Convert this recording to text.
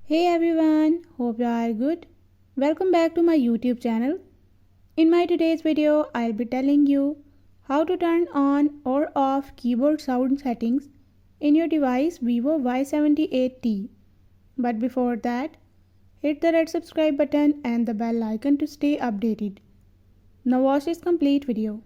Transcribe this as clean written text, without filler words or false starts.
Hey everyone, hope you are good. Welcome back to my YouTube channel. In my today's video, I'll be telling you how to turn on or off keyboard sound settings in your device Vivo Y78T. But before that, hit the red subscribe button and the bell icon to stay updated. Now watch this complete video.